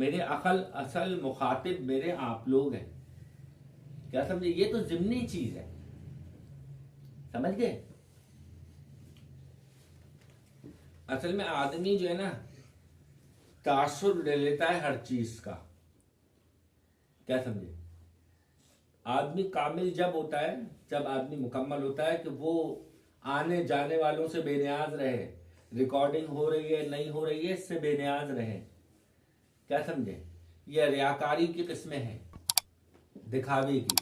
मेरे असल मुखातिब मेरे आप लोग हैं। क्या समझे? ये तो जिम्नी चीज है, समझ गए? असल में आदमी जो है ना तासुर ले लेता है हर चीज का। क्या समझे? आदमी कामिल जब होता है, जब आदमी मुकम्मल होता है कि वो आने जाने वालों से बेनियाज रहे, रिकॉर्डिंग हो रही है नहीं हो रही है इससे बेनियाज रहे। क्या समझे? ये रियाकारी की किस्में हैं, दिखावे की।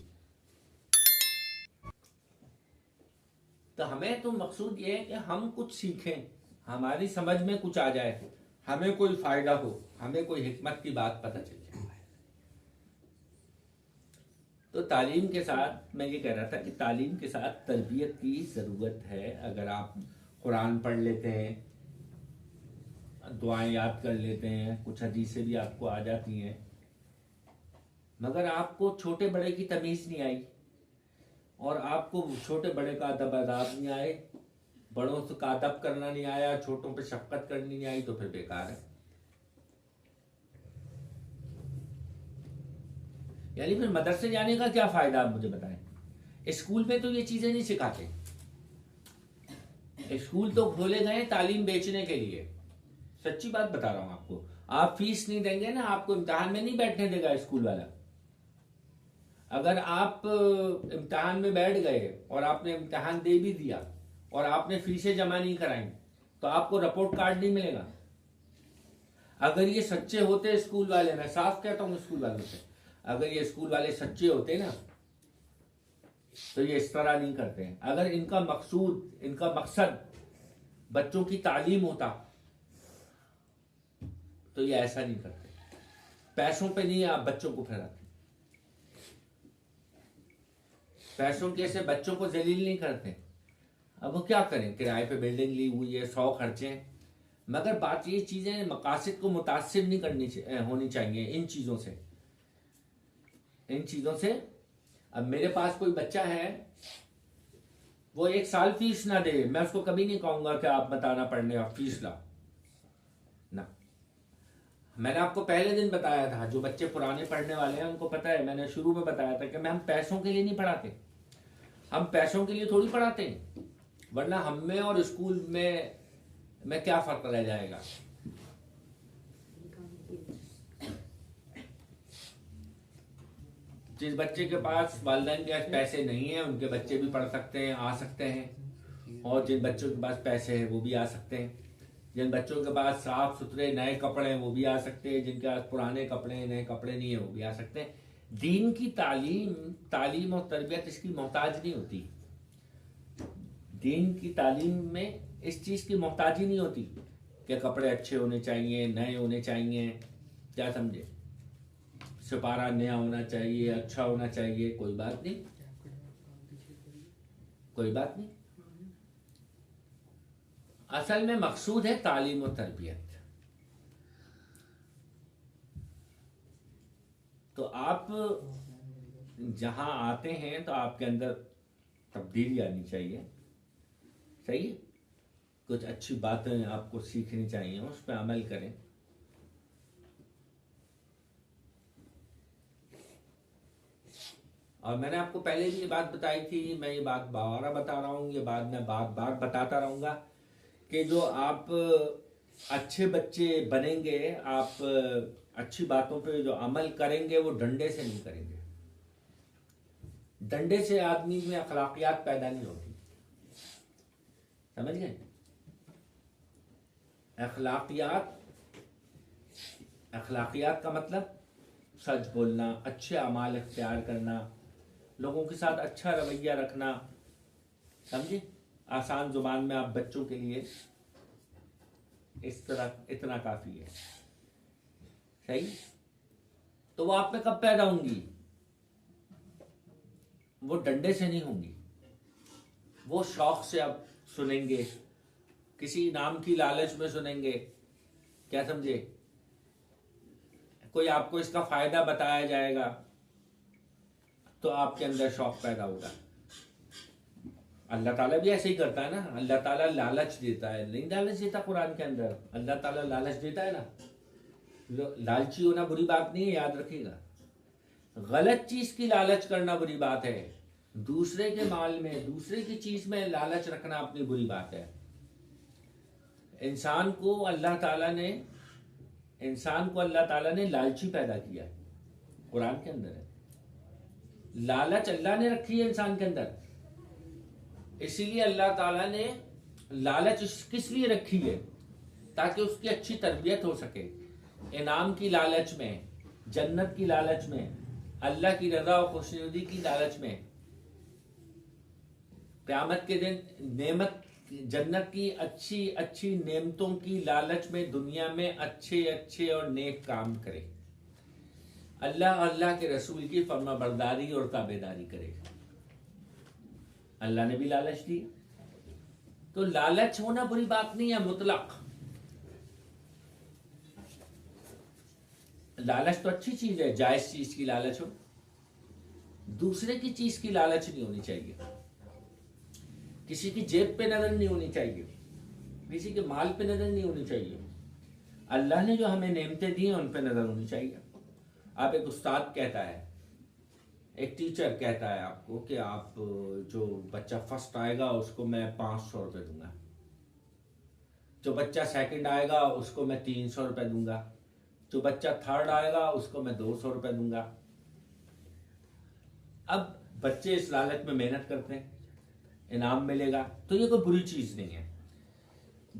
तो हमें तो मकसूद ये है कि हम कुछ सीखें, हमारी समझ में कुछ आ जाए, हमें कोई फायदा हो, हमें कोई हिकमत की बात पता चल जाए। तो तालीम के साथ मैं ये कह रहा था कि तालीम के साथ तरबियत की ज़रूरत है। अगर आप कुरान पढ़ लेते हैं, दुआएं याद कर लेते हैं, कुछ हदीसें भी आपको आ जाती हैं, मगर आपको छोटे बड़े की तमीज़ नहीं आई और आपको छोटे बड़े का अदब आदाब नहीं आए, बड़ों से का अदब करना नहीं आया, छोटों पे शफकत करनी नहीं आई, तो फिर बेकार है। यानी फिर मदरसे जाने का क्या फायदा, आप मुझे बताएं। स्कूल में तो ये चीजें नहीं सिखाते। स्कूल तो खोले गए तालीम बेचने के लिए। सच्ची बात बता रहा हूं आपको। आप फीस नहीं देंगे ना, आपको इम्तिहान में नहीं बैठने देगा स्कूल वाला। अगर आप इम्तिहान में बैठ गए और आपने इम्तिहान दे भी दिया और आपने फीसें जमा नहीं कराई, तो आपको रिपोर्ट कार्ड नहीं मिलेगा। अगर ये सच्चे होते स्कूल वाले, मैं साफ कहता हूं स्कूल वालों से, अगर ये स्कूल वाले सच्चे होते ना तो ये इस तरह नहीं करते हैं। अगर इनका मकसूद, इनका मकसद बच्चों की तालीम होता तो ये ऐसा नहीं करते। पैसों पे नहीं आप बच्चों को फैलाते, पैसों के से बच्चों को जलील नहीं करते। अब वो क्या करें, किराए पे बिल्डिंग ली हुई है, 100 खर्चे हैं, मगर बात ये चीजें मकासद को मुतासिर नहीं होनी चाहिए इन चीजों से, इन चीजों से। अब मेरे पास कोई बच्चा है, वो 1 साल फीस ना दे, मैं उसको कभी नहीं कहूंगा कि आप बताना पढ़ने आप फीस लाओ ना। मैंने आपको पहले दिन बताया था, जो बच्चे पुराने पढ़ने वाले हैं उनको पता है, मैंने शुरू में बताया था कि हम पैसों के लिए नहीं पढ़ाते, हम पैसों के लिए थोड़ी पढ़ाते हैं, वरना हम में और स्कूल में क्या फर्क रह जाएगा। जिस बच्चे के पास वालिदैन के पास पैसे नहीं है, उनके बच्चे भी पढ़ सकते हैं, आ सकते हैं, और जिन बच्चों के पास पैसे हैं वो भी आ सकते हैं। जिन बच्चों के पास साफ सुथरे नए कपड़े हैं वो भी आ सकते हैं, जिनके पास पुराने कपड़े हैं, नए कपड़े नहीं है, वो भी आ सकते हैं। दीन की तालीम और तरबियत इसकी मोहताज नहीं होती। दीन की तालीम में इस चीज की मोहताजी नहीं होती कि कपड़े अच्छे होने चाहिए, नए होने चाहिए। क्या समझे? सिपारा नया होना चाहिए, अच्छा होना चाहिए, कोई बात नहीं, कोई बात नहीं। असल में मकसूद है तालीम और तरबियत। तो आप जहां आते हैं तो आपके अंदर तब्दीली आनी चाहिए, सही है? कुछ अच्छी बातें आपको सीखनी चाहिए, उस पर अमल करें। और मैंने आपको पहले भी ये बात बताई थी, मैं ये बात दोबारा बता रहा हूँ, ये बात मैं बार बार बताता रहूँगा कि जो आप अच्छे बच्चे बनेंगे, आप अच्छी बातों पे जो अमल करेंगे वो डंडे से नहीं करेंगे। डंडे से आदमी में अखलाकियात पैदा नहीं होती, समझ गए? अखलाकियात, अखलाकियात का मतलब सच बोलना, अच्छे अमाल इख्तियार करना, लोगों के साथ अच्छा रवैया रखना, समझे? आसान जुबान में आप बच्चों के लिए इस तरह इतना काफी है, सही? तो वो आप में कब पैदा होंगी? वो डंडे से नहीं होंगी, वो शौक से आप सुनेंगे, किसी नाम की लालच में सुनेंगे। क्या समझे? कोई आपको इसका फायदा बताया जाएगा तो आपके अंदर शौक पैदा होगा। अल्लाह ताला भी ऐसे ही करता है ना, अल्लाह ताला लालच देता है, नहीं लालच देता कुरान के अंदर? अल्लाह ताला लालच देता है ना। लालची होना बुरी बात नहीं है, याद रखिएगा। गलत चीज की लालच करना बुरी बात है। दूसरे के माल में, दूसरे की चीज में लालच रखना अपनी बुरी बात है। इंसान को अल्लाह ताला ने लालची पैदा किया है, कुरान के अंदर है। लालच अल्लाह ने रखी है इंसान के अंदर, इसीलिए अल्लाह ताला ने लालच किस लिए रखी है, ताकि उसकी अच्छी तरबियत हो सके। इनाम की लालच में, जन्नत की लालच में, अल्लाह की रजा और खुशनुदी की लालच में, क़यामत के दिन नेमत, जन्नत की अच्छी अच्छी नेमतों की लालच में दुनिया में अच्छे अच्छे और नेक काम करे, अल्लाह के रसूल की फर्माबरदारी और ताबेदारी करे। अल्लाह ने भी लालच दी, तो लालच होना बुरी बात नहीं है मुतलक। लालच तो अच्छी चीज है, जायज चीज की लालच हो। दूसरे की चीज की लालच नहीं होनी चाहिए, किसी की जेब पे नजर नहीं होनी चाहिए, किसी के माल पे नजर नहीं होनी चाहिए। अल्लाह ने जो हमें नेमतें दी हैं उन पे नजर होनी चाहिए। आप एक उस्ताद कहता है, एक टीचर कहता है आपको कि आप जो बच्चा फर्स्ट आएगा उसको मैं 500 रुपये दूंगा, जो बच्चा सेकंड आएगा उसको मैं 300 रुपये दूंगा, जो बच्चा थर्ड आएगा उसको मैं 200 रुपये दूंगा। अब बच्चे इस लालच में मेहनत करते हैं, इनाम मिलेगा, तो ये कोई बुरी चीज नहीं है।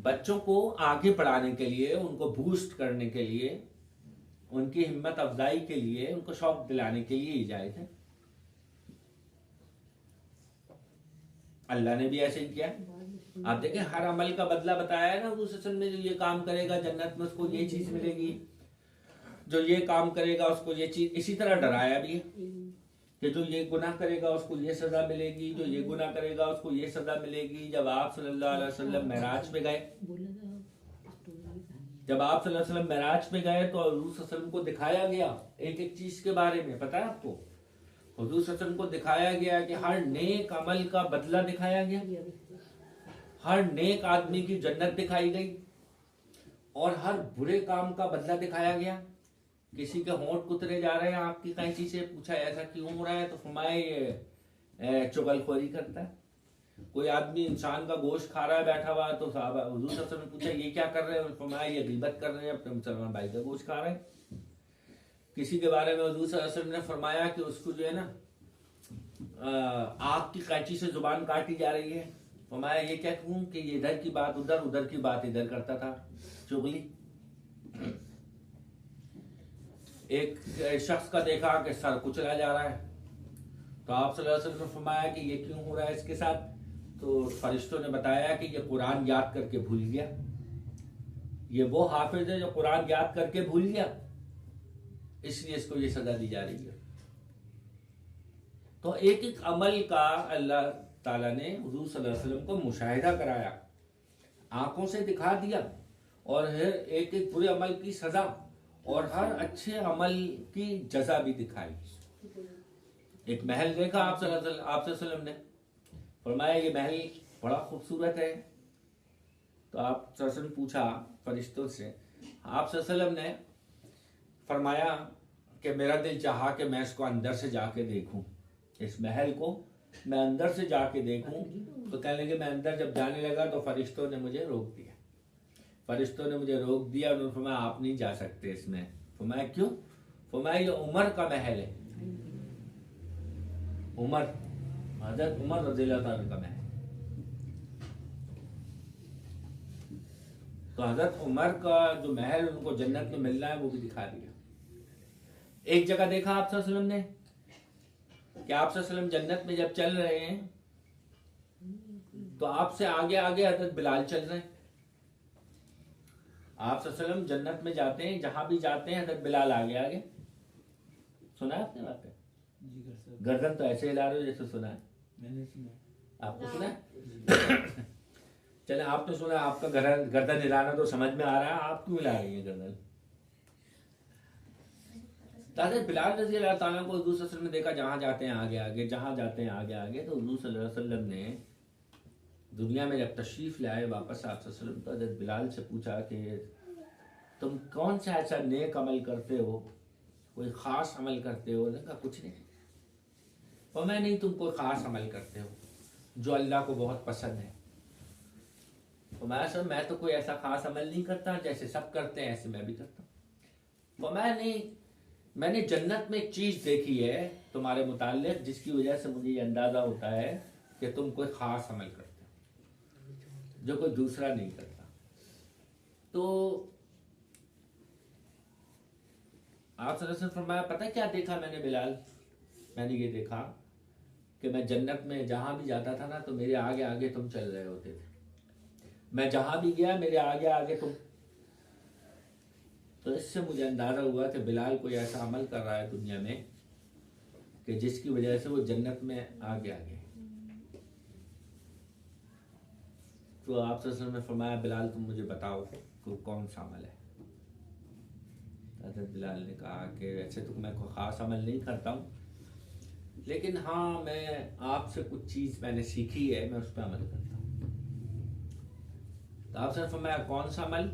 बच्चों को आगे बढ़ाने के लिए, उनको बूस्ट करने के लिए, उनकी हिम्मत अफजाई के लिए, उनको शौक दिलाने के लिए इजाजत है। अल्लाह ने भी ऐसे ही किया। आप देखें, हर अमल का बदला बताया है ना हुजूर में, जो ये काम करेगा जन्नत में उसको ये चीज मिलेगी, जो ये काम करेगा उसको ये चीज। इसी तरह डराया भी है कि जो ये गुनाह करेगा उसको ये सजा मिलेगी, जो ये गुनाह करेगा उसको ये सजा मिलेगी। जब आप सल्लल्लाहु अलैहि वसल्लम मेराज पे गए, तो हुजूर सल्लल्लाहु अलैहि वसल्लम को दिखाया गया एक एक चीज के बारे में। पता है आपको, हुजूर सल्लल्लाहु अलैहि वसल्लम को दिखाया गया कि हर नेक अमल का बदला दिखाया गया, हर नेक आदमी की जन्नत दिखाई गई, और हर बुरे काम का बदला दिखाया गया। किसी के होंठ कुतरे जा रहे हैं आपकी कैंची से, पूछा ऐसा क्यों हो रहा है, तो फरमाया ये चुगलखोरी करता है। कोई आदमी इंसान का गोश्त खा रहा है बैठा हुआ, तो साहब हुजूर सल्लल्लाहु अलैहि वसल्लम ने पूछा ये क्या कर रहे हैं, फरमाया ये गीबत कर रहे हैं, अपने मुसलमान भाई का गोश्त खा रहे हैं। किसी के बारे में हुजूर सल्लल्लाहु अलैहि वसल्लम ने फरमाया कि उसको जो है ना आग की कैंची से जुबान काटी जा रही है, फरमाया ये क्या कहूं कि ये इधर की बात उधर, उधर की बात इधर करता था, चुगली। एक शख्स का देखा कि सर कुचला जा रहा है, तो आप सल्लल्लाहु अलैहि वसल्लम ने फरमाया कि ये क्यों हो रहा है इसके साथ, तो फरिश्तों ने बताया कि ये कुरान याद करके भूल गया, ये वो हाफिज है जो कुरान याद करके भूल गया, इसलिए इसको ये सजा दी जा रही है। तो एक एक अमल का अल्लाह ताला ने हुजूर सल्लल्लाहु अलैहि वसल्लम को मुशाहिदा कराया, आंखों से दिखा दिया, और हर एक एक बुरे अमल की सजा और हर अच्छे अमल की जजा भी दिखाई। एक महल देखा आप सल्लल्लाहु अलैहि वसल्लम ने, फरमाया ये महल बड़ा खूबसूरत है। तो आप सल्लल्लाहु अलैहि वसल्लम पूछा फरिश्तों से, आप सल्लल्लाहु अलैहि वसल्लम ने फरमाया कि मेरा दिल चाहा कि मैं इसको अंदर से जाके देखूं, इस महल को मैं अंदर से जाके देखूं। तो कहने लगे, मैं अंदर जब जाने लगा तो फरिश्तों ने मुझे रोक दिया, फरिश्तों ने मुझे रोक दिया। उन्होंने फरमाया आप नहीं जा सकते इसमें। फरमाया क्यों? फरमाया ये उमर का महल है, उमर, हज़रत उमर रज़ियल्लाहु ताला का महल। तो हज़रत उमर का जो महल उनको जन्नत में मिलना है वो भी दिखा दिया। एक जगह देखा आप सल्लल्लाहु अलैहि वसल्लम ने कि आप सल्लल्लाहु अलैहि वसल्लम जन्नत में जब चल रहे हैं तो आपसे आगे आगे हज़रत बिलाल चल रहे हैं। आप सल्लल्लाहु अलैहि वसल्लम जन्नत में जाते हैं, जहां भी जाते हैं हज़रत बिलाल आगे आगे। सुना है आपने बात? गर्दन तो ऐसे हिला रहे हो जैसे सुना है। मैंने सुना, आपको सुना है? चले, आपने सुना, आपका गर्दन हिलाना तो समझ में आ रहा है, आप क्यों हिला रही है गर्दन? हज़रत बिलाल रज़ी अल्लाह ताला को हुजूर सल्लल्लाहु अलैहि वसल्लम ने देखा, जहां जाते हैं आगे आगे, जहां जाते हैं आगे आगे। तो हुजूर सल्लल्लाहु अलैहि वसल्लम ने दुनिया में जब तशरीफ लाए वापस आप सल्लल्लाहु अलैहि वसल्लम, तो हज़रत बिलाल से पूछा कि तुम कौन सा ऐसा नेक अमल करते हो, कोई ख़ास अमल करते हो? उन्होंने कहा कुछ नहीं। और मैं नहीं, तुम कोई ख़ास अमल करते हो जो अल्लाह को बहुत पसंद है। तो मैं तो कोई ऐसा ख़ास अमल नहीं करता, जैसे सब करते हैं ऐसे मैं भी करता हूँ। तो मैंने जन्नत में एक चीज़ देखी है तुम्हारे मुताल्लिक़, जिसकी वजह से मुझे ये अंदाज़ा होता है कि तुम कोई ख़ास अमल करते हो जो कोई दूसरा नहीं करता। तो आप सल्लल्लाहु फरमाया, पता क्या देखा मैंने बिलाल? मैंने ये देखा कि मैं जन्नत में जहाँ भी जाता था ना, तो मेरे आगे आगे तुम चल रहे होते थे। मैं जहाँ भी गया मेरे आगे आगे तुम। तो इससे मुझे अंदाज़ा हुआ कि बिलाल कोई ऐसा अमल कर रहा है दुनिया में कि जिसकी वजह से वो जन्नत में आगे आगे। तो आप सल्लल्लाहु ने फरमाया, बिलाल तुम मुझे बताओ कि कौन सा अमल है? हज़रत बिलाल ने कहा कि वैसे तो मैं कोई ख़ास अमल नहीं करता हूँ, लेकिन हाँ मैं आपसे कुछ चीज़ मैंने सीखी है, मैं उस पर अमल करता हूँ। तो आपने फरमाया कौन सा अमल?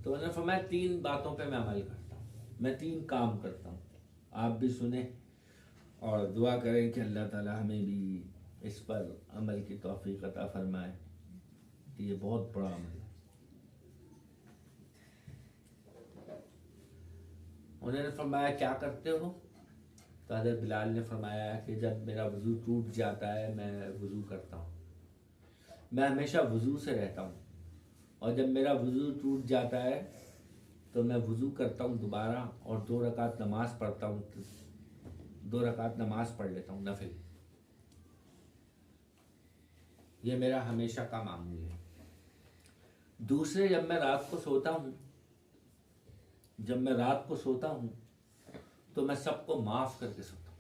तो उन्होंने फरमाया 3 बातों पे मैं अमल करता हूँ, मैं 3 काम करता हूँ। आप भी सुने और दुआ करें कि अल्लाह ताला हमें भी इस पर अमल की तौफीक अता फरमाए कि ये बहुत बड़ा अमल है। उन्होंने फरमाया क्या करते हो? तो हज़रत बिलाल ने फरमाया कि जब मेरा वज़ू टूट जाता है मैं वज़ू करता हूँ। मैं हमेशा वज़ू से रहता हूँ, और जब मेरा वज़ू टूट जाता है तो मैं वज़ू करता हूँ दोबारा और 2 रकात नमाज़ पढ़ता हूँ, 2 रकात नमाज़ पढ़ लेता हूँ नफिल। ये मेरा हमेशा का मामूल है। दूसरे, जब मैं रात को सोता हूँ तो मैं सबको माफ़ करके सोता हूँ।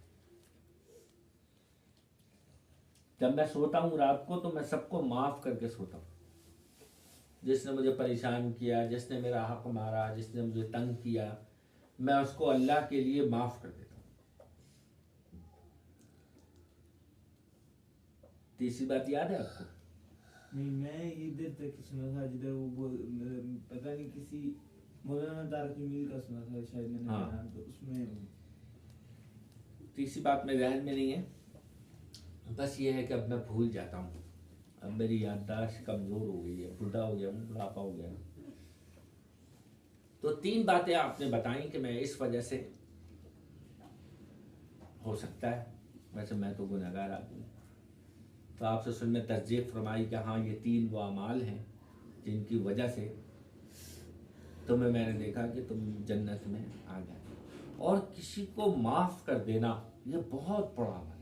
जब मैं सोता हूँ रात को तो मैं सबको माफ़ करके सोता हूँ। जिसने मुझे परेशान किया, जिसने मेरा हक मारा, जिसने मुझे तंग किया, मैं उसको अल्लाह के लिए माफ़ कर देता हूँ। तीसरी बात याद है आपको? नहीं, मैं ये देर तक सुना था जिधर वो पता नहीं किसी मौलाना तारक मीर का सुना था शायद मैंने। हाँ, तो उसमें तीसरी बात मेरे ज़हन में नहीं है, बस ये है कि अब मैं भूल जाता हूँ। अब मेरी याददाश्त कमज़ोर हो गई है, बुढ़ा हो गया हूँ, बुढ़ापा हो गया। तो 3 बातें आपने बताई कि मैं इस वजह से, हो सकता है, वैसे मैं तो गुनहगार आदमी। तो आपसे सुन में तस्दीक फरमाई कि हाँ ये 3 वो अमाल हैं जिनकी वजह से तुम्हें मैंने देखा कि तुम जन्नत में आ गए। और किसी को माफ़ कर देना ये बहुत बड़ा अमल है।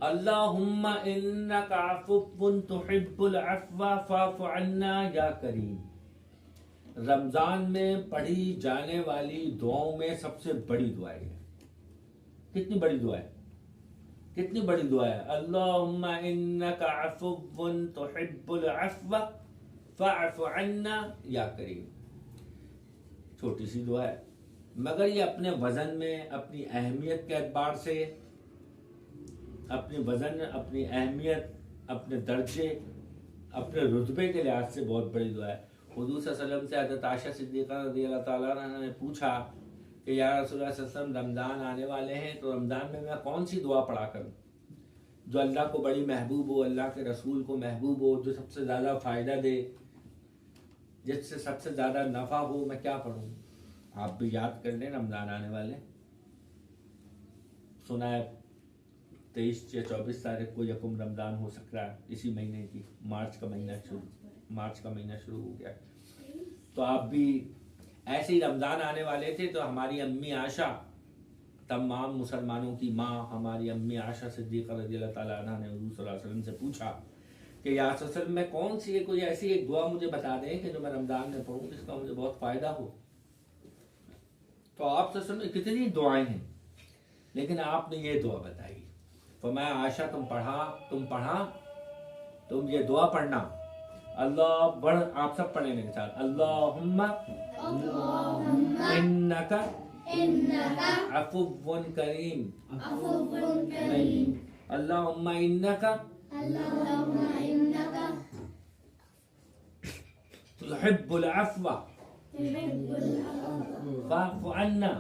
अल्लाहुम्मा इन्नका अफ़ुव्वुन तुहिब्बुल अफ़्व फ़अफ़ु अन्ना या करीम। रमज़ान में पढ़ी जाने वाली दुआओं में सबसे बड़ी दुआ है। कितनी बड़ी दुआ है? कितनी बड़ी दुआ है? अल्लाहुम्मा इन्नका अफ़ुव्वुन तुहिब्बुल अफ़्व फ़अफ़ु अन्ना या करीम। छोटी सी दुआ है, मगर ये अपने वज़न में, अपनी अहमियत के एतबार से, अपने वज़न, अपनी अहमियत, अपने दर्जे, अपने रुतबे के लिहाज से बहुत बड़ी दुआ है। हुज़ूर सल्लल्लाहु अलैहि वसल्लम से हज़रत आयशा सिद्दीक़ा रज़ियल्लाहु ताला अन्हा ने पूछा कि या रसूलुल्लाह सल्लल्लाहु अलैहि वसल्लम, रमज़ान आने वाले हैं, तो रमज़ान में मैं कौन सी दुआ पढ़ा करूँ जो अल्लाह को बड़ी महबूब हो, अल्लाह के रसूल को महबूब हो, जो सबसे ज़्यादा फ़ायदा दे, जिससे सबसे ज़्यादा नफ़ा हो, मैं क्या पढ़ूँ? आप भी याद कर लें, रमज़ान आने वाले। सुना है 23 या 24 तारीख को यकुम रमज़ान हो सकता है, इसी महीने की, मार्च का महीना शुरू हो गया। तो आप भी ऐसे ही रमज़ान आने वाले थे, तो हमारी अम्मी आशा, तमाम मुसलमानों की माँ, हमारी अम्मी आशा सिद्दीक़ा रज़ियल्लाहु ताला अन्हा ने हुज़ूर सल्लल्लाहु अलैहि वसल्लम से पूछा कि या रसूल अल्लाह, मैं कौन सी कोई ऐसी एक दुआ मुझे बता दें कि जो मैं रमज़ान में पढ़ूँ जिसका मुझे बहुत फ़ायदा हो। तो आप सल्लल्लाहु अलैहि वसल्लम कितनी दुआएं हैं, लेकिन आपने ये दुआ बताई। फरमाया आशा तुम ये दुआ पढ़ना। अल्लाह बढ़, आप सब पढ़ने मेरे साथ। अल्लाहुम्मा इन्नका अफ़ुव्वुन करीम। अल्लाहुम्मा इन्नका तुहिब्बुल अफ़्व फ़अफ़ु अन्ना।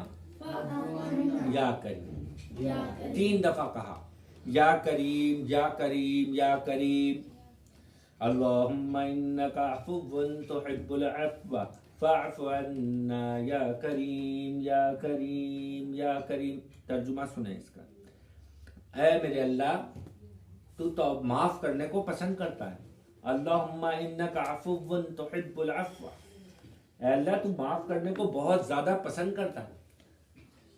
या करीम 3 दफा कहा, या करीम या करीम या करीम। अल्लाहुम्मा इन्नका अफ़ुव्वुन तुहिब्बुल अफ़्व फ़अफ़ु अन्ना या करीम या करीम या करीम। तर्जुमा सुने इसका। ऐ मेरे अल्लाह, तू तो माफ करने को पसंद करता है। अल्लाहुम्मा इन्नका अफ़ुव्वुन तुहिब्बुल अफ़्व, ऐ अल्लाह तू माफ करने को बहुत ज्यादा पसंद करता है,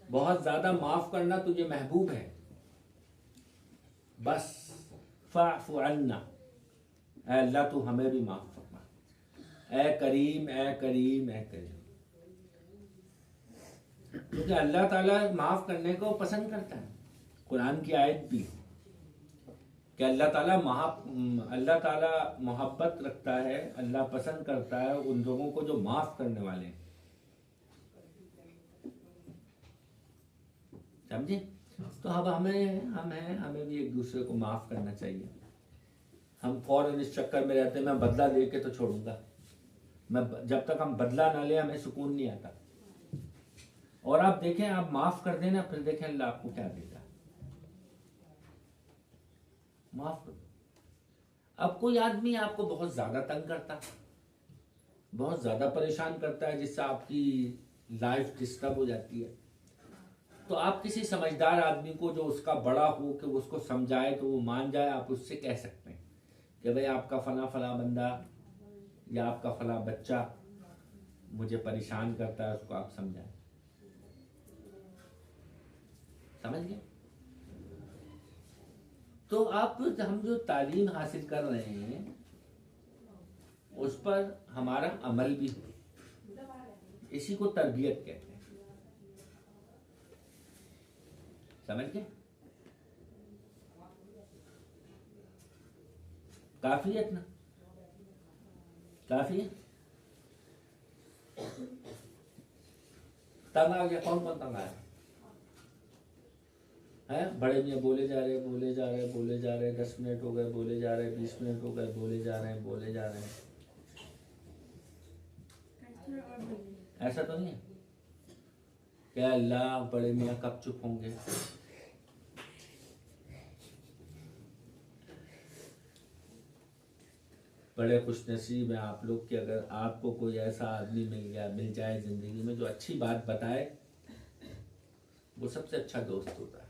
बहुत ज्यादा माफ करना तुझे महबूब है। बस फ़अफ़ु अन्ना, ऐ अल्लाह तू हमें भी माफ फरमा। ऐ करीम ऐ करीम ऐ करीम। क्योंकि अल्लाह ताला माफ करने को पसंद करता है। कुरान की आयत भी कि अल्लाह ताला मोहब्बत रखता है, अल्लाह पसंद करता है उन लोगों को जो माफ करने वाले हैं। समझे? तो अब हमें भी एक दूसरे को माफ करना चाहिए। हम फौरन इस चक्कर में रहते हैं मैं बदला लेके तो छोड़ूंगा, मैं जब तक हम बदला ना ले हमें सुकून नहीं आता। और आप देखें, आप माफ कर देना, फिर देखें अल्लाह आपको क्या देगा। माफ कर दो। अब कोई आदमी आपको बहुत ज्यादा तंग करता, बहुत ज्यादा परेशान करता है, जिससे आपकी लाइफ डिस्टर्ब हो जाती है, तो आप किसी समझदार आदमी को जो उसका बड़ा हो कि वो उसको समझाए तो वो मान जाए, आप उससे कह सकते हैं कि भाई आपका फला फला बंदा या आपका फला बच्चा मुझे परेशान करता है, उसको आप समझाएं। समझ गए? तो आप हम जो तालीम हासिल कर रहे हैं उस पर हमारा अमल भी हो, इसी को तरबियत कहते हैं। समझ गए? काफी है ना? काफी है? तंग आ गया? कौन कौन तंग आया है? बड़े मियाँ बोले जा रहे 10 मिनट हो गए, बोले जा रहे 20 मिनट हो गए, बोले जा रहे हैं। ऐसा तो नहीं है? क्या अल्लाह बड़े मियाँ कब चुप होंगे? बड़े खुशनसीब हैं आप लोग कि अगर आपको कोई ऐसा आदमी मिल जाए जिंदगी में जो अच्छी बात बताए, वो सबसे अच्छा दोस्त होता है।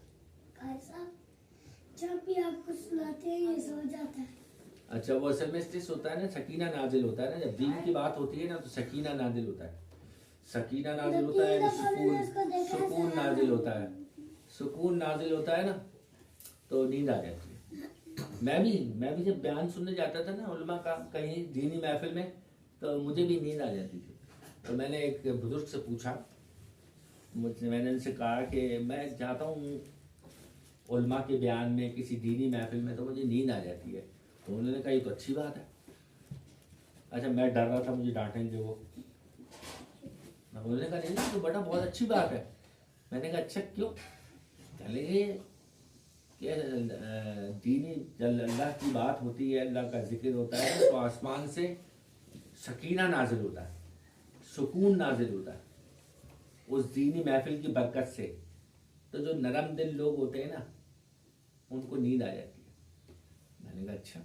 जब भी आपको सुनाते हैं ये सो जाता है। अच्छा, वो असल में इसलिए होता है ना, सकीना नाजिल होता है ना, जब दीन की बात होती है ना तो सकीना नाजिल होता है। सकीना नाजिल होता है, सुकून नाजिल होता है। सुकून नाजिल होता है ना तो नींद आ जाती है। मैं भी जब बयान सुनने जाता था ना उलमा का कहीं दीनी महफिल में, तो मुझे भी नींद आ जाती थी। तो मैंने एक बुजुर्ग से पूछा, मैंने उनसे कहा कि मैं जाता हूँ उलमा के बयान में किसी दीनी महफिल में तो मुझे नींद आ जाती है। तो उन्होंने कहा ये तो अच्छी बात है। अच्छा, मैं डर रहा था मुझे डांटेंगे वो। उन्होंने कहा नहीं तो बेटा बहुत अच्छी बात है। मैंने कहा अच्छा क्यों? चले कि दीनी जब अल्लाह की बात होती है, अल्लाह का जिक्र होता है तो आसमान से सकीना नाजिल होता है, सुकून नाजिल होता है उस दीनी महफिल की बरकत से। तो जो नरम दिल लोग होते हैं ना उनको नींद आ जाती है। मैंने कहा अच्छा,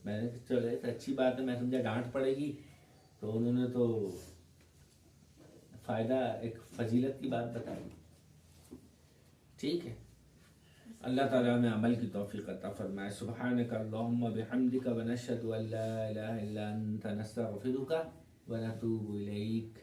मैंने कहा चलो तो अच्छी बात है। मैं समझा डांट पड़ेगी, तो उन्होंने तो फायदा एक फजीलत की बात बताई। ठीक है, अल्लाह ताला हमें अमल की तौफीक अता फरमाए। सुब्हानक अल्लाहुम्मा बिहम्दिका व नशहदु अल्ला इलाहा इल्ला अंता नस्तगफिरुका व नतूबु इलैक।